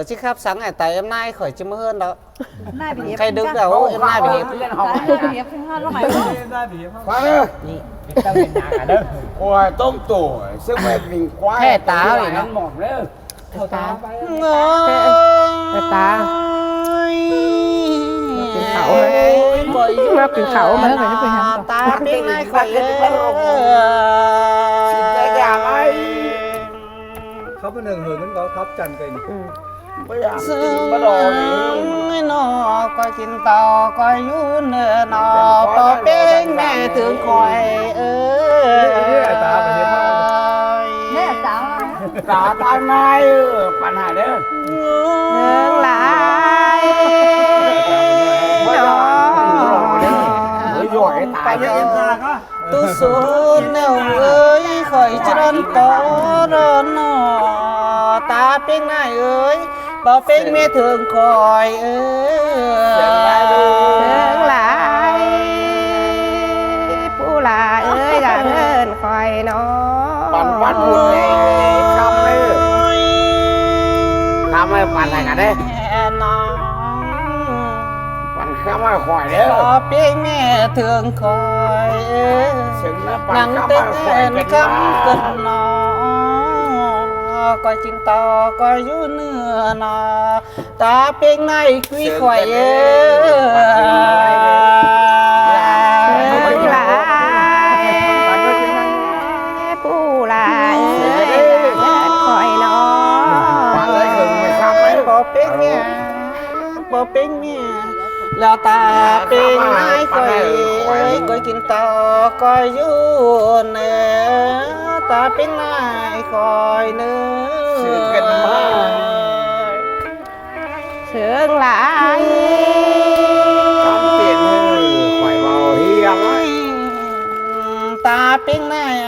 chứ khắp sáng ngày tại em nay khỏi chim hơn đó nay bị cây đứng đâu em nay bị hiệp nó mày khoan ơi ôi tôm tủ sức mệt mình quá thế táo thì nó mỏng đấy tá khẩu mà ta biết nay khỏi khóc cái đường hưởng có khóc trần cây sương nó coi kinh tàu coi vú nè nó có bên mẹ thương khỏi nè tao cả tay mai bạn hải đấy nương lại giỏi tài tu xuống nèo ơi khỏi chân có rơn nó ta bên này ơi bỏ bên mẹ thương khỏi thương lại phụ là ơi là hơn khỏi nó bạn bắt một ngày không đấy không ấy bạn này cả đấy bạn không ai khỏi đấy bỏ bên mẹ thương khỏi nắng tết cắm cân nó coi chim to coi vú nửa nó ta bên này quý khỏi thương lại phụ là ơi hơn khỏi nó bạn lấy gừng mày không ấy bỏ bên mẹ là ta bên này coi chim to coi vú nè ta bên này khỏi nữa thương lại cầm tiền khỏi vào hiền ta bên này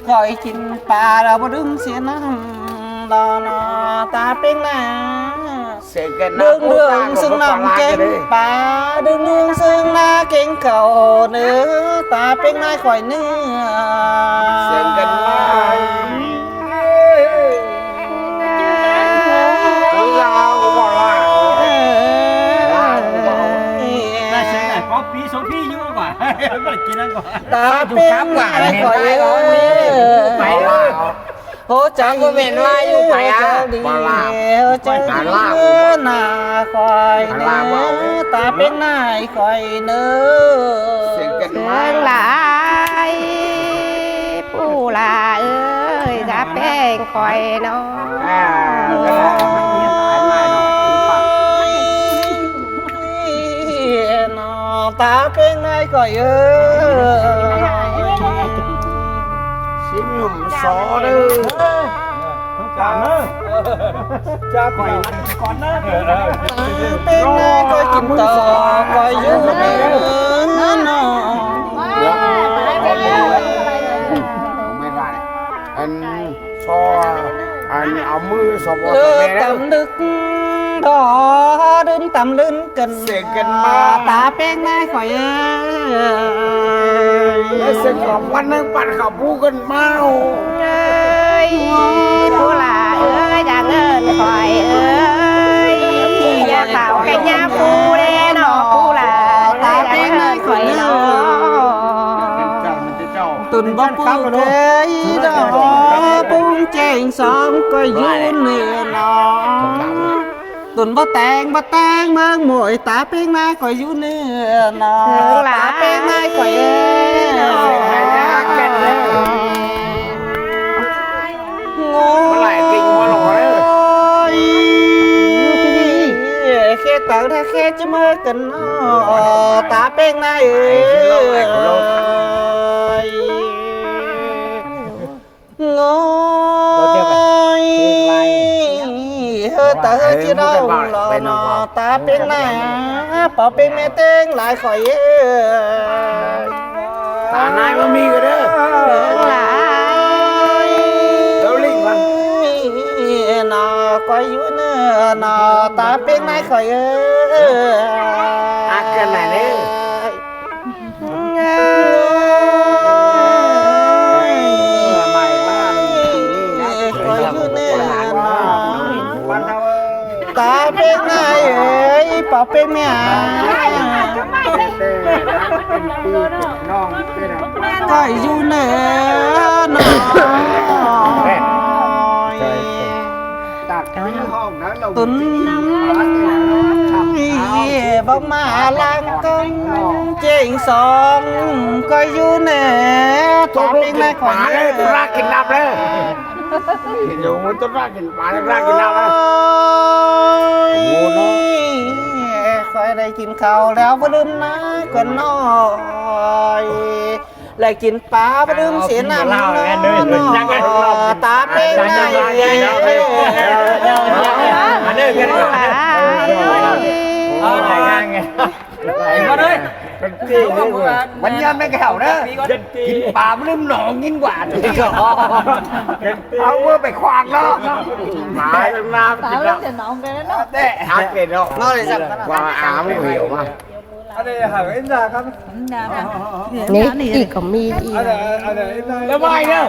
khỏi chim bà đâu có đứng xin đó nó ta bên này đường đường xưng nằm trên bà đường đường xưng na trên cầu nữa ta bên này khỏi nữa có phí số phí chứ không phải ta bên này khỏi hỗ trợ của mình lai như phải đi hỗ trợ đi na khỏi nữa ta bên này khỏi nữa thương lại phụ là ơi giá bên khỏi nó nó ta bên này khỏi xin nhung xó đó không cảm nữa cha khỏi con đó bên này coi chim to coi vú nó anh cho anh áo mưa so bò lơ tầm đức đó đến tầm đến cần ta bên này khỏi sẽ có quan năng bạn khảo bu gần mau ơi phụ là ơi đang ơn khỏi ơi nhà tạo cái nhà phu đen nó phụ là ta bên này khỏi tuần bóc phu thế đó buông chèn xóm coi vú nè nó tuần bắt tang mang mũi ta bên này coi vú nè nó ta bên này coi lại kinh quá lò đấy khe tự ra khe chứ mới kinh ta bên này ngồi hơi tự chứ đâu lò nó ta bên này bỏ bên mẹ tên lại khỏi ta này mà mi rồi đó thương lại đâu linh mà nó coi vú nữa nó ta bên này khỏi cái này đấy mày ba coi vú nữa ตาเป็นไงเอ้ยเป่าเป็นเมีย น้องเป็น ก็อยู่เนื้อหน่อย ตักที่ห้องนั้นเรา ตุนบอกมาลังกันเจ๋งสองก็อยู่เนื้อ ตัว ตา ลู เป็ ก นไง กิน ข ป อง ลาเลยตัวรักกินน้ำเลยอยู่มันตัวรักกินปลารักกินน้ำเลย โอ้โหคอยได้กินข้าวแล้วบ่ลืมนะกว่าน้อยและกินปลาบ่ลืมเสียน้ำน้อยตาเป็นไง มาเด้อกันเอาไหนงานไงมาเลย มันยันไม่แก้วนะกินปลาไม่ลืมหนองกินหวานเอาเมื่อไปควางเนาะหมาน้ำ สา กิ วน เริ่ แล้ ม ว จะน้องไปแล้วเนาะ แต่ฮักเลยเนาะ น้อยเลยจัง ว่าอาไม่หิวมา อันนี้หาเอ็นดาครับ นี่อีกก็มีอีก อันนี้แล้วไม่เนาะ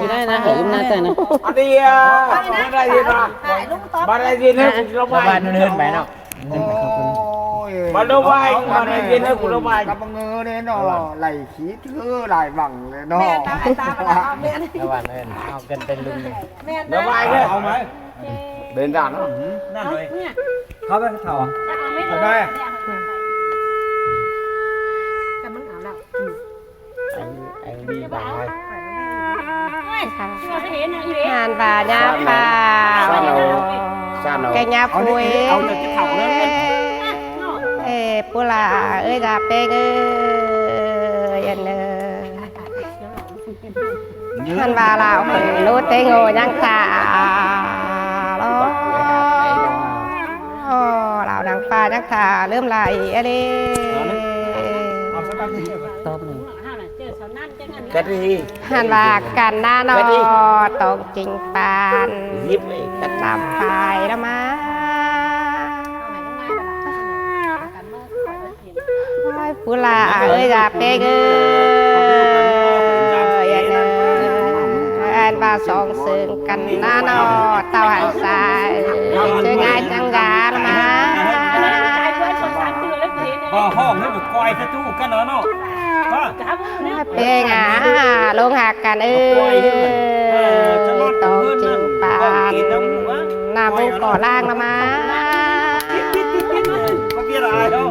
ได้นะผมน่าแต่นะ อันนี้อะไรดีนะมาอะไรดีนะเราไป บ้านเนินไปเนาะ มาเราไปมาอะไรดีนะคุณเราไปกับเงือเนี่ยเนาะไหลขี้คือไหลบังเลยเนาะ ตาแม่ ระหว่างเนินเอากันเป็นลุง แม่ เราไปเนี่ย เอาไหม เดินด่านเนาะ นั่นเลยเขาไปเถาเอาได้ ไอ้มีบางไว้ งานป่าญาป่า ซ่านเอา แกญาปุยปุลาเอ้ยดาเป้เอ้ยอันเนอมันว่าเราคนรู้เตงโง่ยังตาเราดังฟ้ายังตาเริ่มไหลอะไร เอาสักตั้งที่เดียว ตอบหนึ่ง กะทิ หันว่ากันหน้านอตกจริงปาน ยิบเลยกะ ลำไปแล้วมาปุลาเอ้ยดาเป้เอ้ยอันว่าสองซึ่งกันหน้านอตาหันสายช่วยง่ายจังกาละมา ห้องนี่บุกกอยกระจู้กันเนาะ เป้งาลงหักกันเอ้ยตกจริงปานหน้าบุกก่อล่างละมา ก็เกี่ยวอะไรเนาะ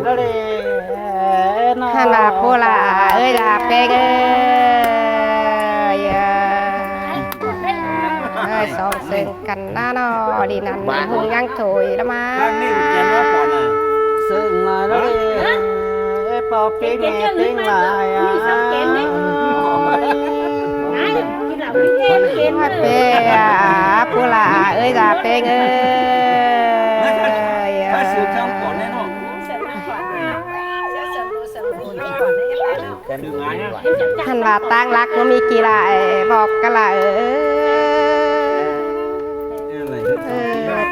ได้เลย ฮันลาโพลาเอ้ยลาเป้งเอ้ยสองเส้นกันหน้านอดีนั่นหงยังถอยละมา ข้างนี้แกนว่าก่อนนะ ซึ่งมาได้เลยเป่าเป็นแม่เป็นลายอ่ะ เป้โพลาเอ้ยลาเป้งเอ้ย ถ้าซื้อช่างก่อนแน่นอนดึงงานเนี่ย ท่านว่าตั้งรักมันมีกี่ลายบอกกันละ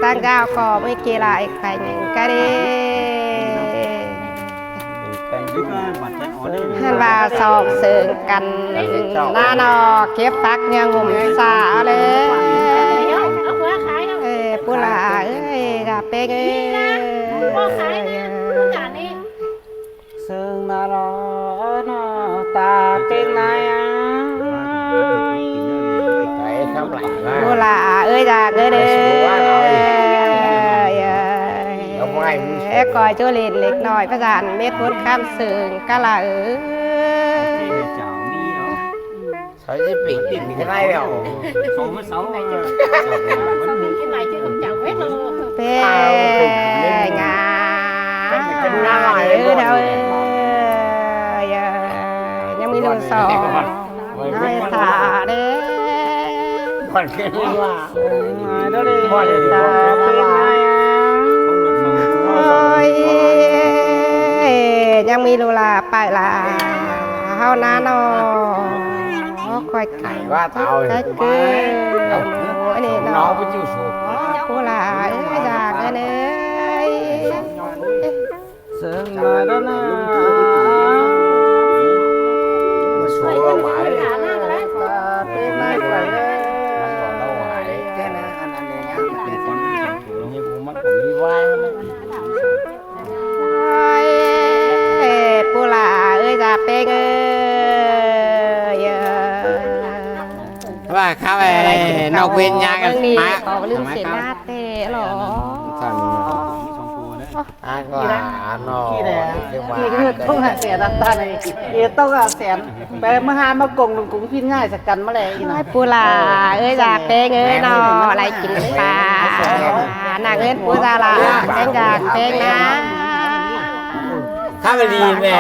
ตั้งก้าวก็ไม่กี่ลายใครหนึ่งก็ดีท่านว่าสอบเสื่อกันหน้านอเก็บพักยังหุ่มสาเลยปุลาเอ้ยกับเป้งเอ้ย ซึ่งมารอตาเป็นลายอ่ะ ไก่ทำไหล ปุลาเอ้ยจากเอ้ยเด้อก่อยจุลินเล็กน้อยประสานเม็ดพุทธข้ามสื่งกะละเอ้ย เจ้านี่เนาะ ใช้ที่ปิดติดก็ได้แล้ว สองมาเสา เป้งาหน้าเอ้ยเด้อยังมีลูกสองให้ถาเด้อ ก่อนขึ้นว่า ได้เลยตาเป็นลายอ่ะ โอ้ยยังมีลูลาไปละเฮานาโนคอยไก่ ว่าเต่า ไก่เกลืออันนี้ น้ เนา อง ะ ไปจิ้วสูบ ผู้ลาเอ้ยจากเอ้ย ซึ่งมาแล้วนะ สูบหมาย ตาเป็นลายไปเลย เราหมายแค่นั้นอันนี้เป็นคน เข้าไปนอกเวียนยากัน นี่ มา ขอลืมเสียหน้าเตะหรอ อ่านว่าหนอ ขี้แดงขี้คือต้องหาเสียดันตาในต้องหาแสนไปมาหามากงลุงกุ้งพี่ง่ายสักกันมาเลยอีกหน่อย ปูลาเอ้ยจากเป้งเอ้ยนออะไรกินปลานางเอ้ยปูซาลาเป้งจากเป้งนะ ข้าไปดีแม่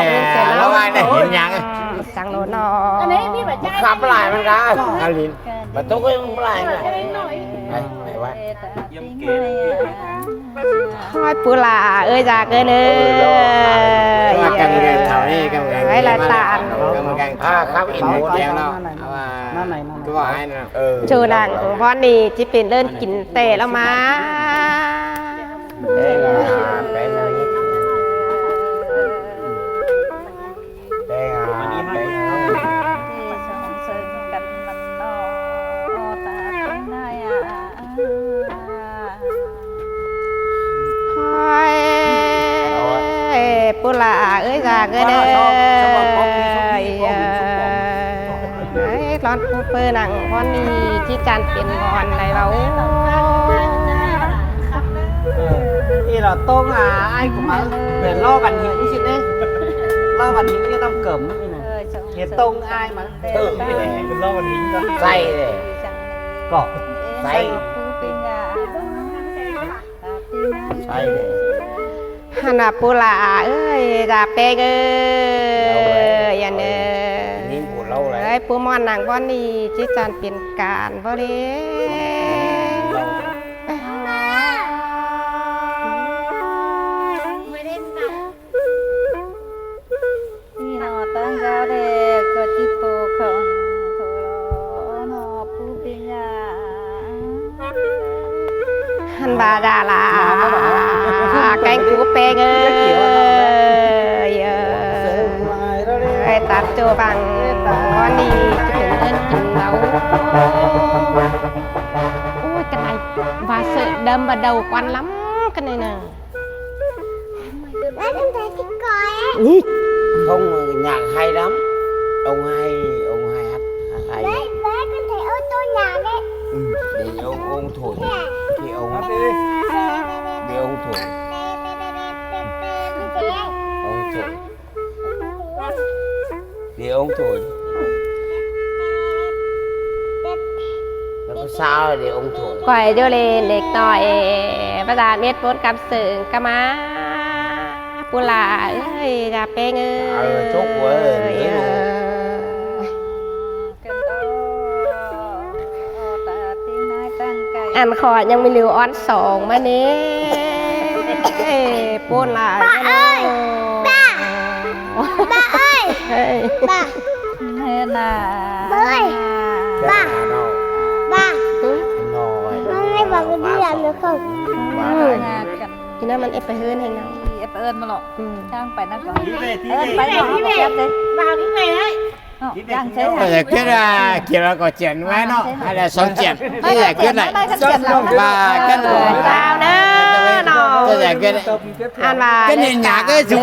ระวังได้เห็นยัง จังโลนอ อันนี้มีแบบใจ ขับลายมันกันข้าลินมาตุ๊กก็ยังลายเลยไปไว้ ห้อยปูลาเอ้ยจากเอ้ยเอ้ย ว่ากันเงินแถวนี้กันเงิน ไว้ละตาล กันข้าวอินหมูแล้วเนาะว่าก็บอกให้นะชูนางพอนี่จิเป็นเล่นกินเตะแล้วมา ไปเลยไปไป กันมันนอตาเป็นนายอ่ะ ห้อยปูลาเอ้ยจากเอ้ยเอ้ยร้อนปูเปื้อหนังพอนี่ที่จานเป็นงอนอะไรเรา อีเราต้องหาไอ้กูมาเดี๋ยวล่อกันหิวสิเนี่ยล่อกันหิวนี่ต้องเกิมนี่นะเห็นตรงไอ้มัน ตื่น เป็นเล่าวันนี้ก็ ใส่เลย ก็ ใส่ใส่เลย ฮันนาปูลาเอ้ยจากเป้งเอ้ยยันเอ้ นี่ปวดเล่าเลย ยปูมอนหนังพอนี่ที่จานเป็นการพอดี นี่นอตั้งยาวเด็กก็จิโปของโคโลนอผู้ปิญญา ฮันบาดาลาแกงกูเป้งเอ้ยไอ้ตัดโจบังพอนี่จะเป็นเอิ้นกินเราโอ้ยกันไหนว่าเสือเดิมบาđầu quan lắm cái này nè Nhí. Không nhạc hay lắm ông hay hát hay Bé con thấy ô tô nhà đấy. để ông thổi thì ông thổi ông thổi thì ông thổi nó có sao để ông thổi ก่อยโยเลนเด็กต่อยประดาเม็ดโพดกับสึงกะมาปุลาเอ้ยจะเป็นเอ้ย chốt của ấy luôn กันโตตาที่นายตั้งไก่ อันขอยังมีเหลืออ้อนสองมาเนี้ปุลา Ba ơi, ba, ba ơi, เฮ้ย ba, เฮน่า ơi, ba, Chắc là nó ba. ngồi Hôm nay vào cái đi làm được không? งานกัน ทีนั้นมันเอฟไปเฮือนให้เงา เอฟเอิญมาหรอก อืม ช่างไปนั่นก่อน ที่เด็ดที่ เอิญ เด็ด ไปหรอกพี่เด็ก Vào cái này đấy. ย่างใช้ Bây giờ quyết là kiểu là có chuyện với nó hay là sống chuyện cái giải quyết này ไม่ขันเกียรเรา và cái ดาวเด้อหนอ cái giải quyết này อันว่า cái nền nhạc ấy